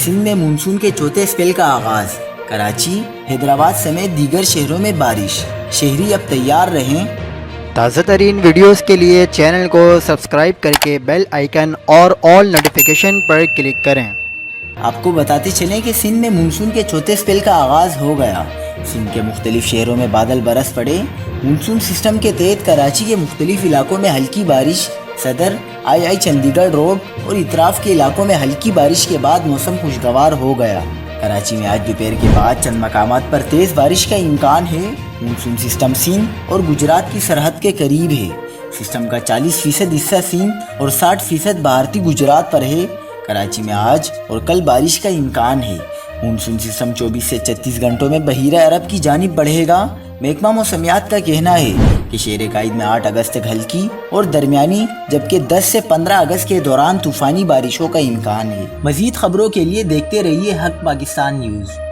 سندھ میں مونسون کے چوتھے اسپیل کا آغاز، کراچی، حیدرآباد سمیت دیگر شہروں میں بارش، شہری اب تیار رہیں۔ تازہ ترین ویڈیوز کے لیے چینل کو سبسکرائب کر کے بیل آئیکن اور آل نوٹیفیکیشن پر کلک کریں۔ آپ کو بتاتے چلیں کہ سندھ میں مونسون کے چوتھے اسپیل کا آغاز ہو گیا۔ سندھ کے مختلف شہروں میں بادل برس پڑے۔ مونسون سسٹم کے تحت کراچی کے مختلف علاقوں میں ہلکی بارش، صدر، آئی چندی گڑھ روڈ اور اطراف کے علاقوں میں ہلکی بارش کے بعد موسم خوشگوار ہو گیا۔ کراچی میں آج دوپہر کے بعد چند مقامات پر تیز بارش کا امکان ہے۔ مونسون سسٹم سندھ اور گجرات کی سرحد کے قریب ہے۔ سسٹم کا 40% حصہ سندھ اور 60% بھارتی گجرات پر ہے۔ کراچی میں آج اور کل بارش کا امکان ہے۔ مونسون سسٹم 24 سے 36 گھنٹوں میں بحیرہ عرب کی جانب بڑھے گا۔ محکمہ موسمیات کا کہنا ہے کہ شہر قائد میں 8 اگست تک ہلکی اور درمیانی جبکہ 10 سے 15 اگست کے دوران طوفانی بارشوں کا امکان ہے۔ مزید خبروں کے لیے دیکھتے رہیے حق پاکستان نیوز۔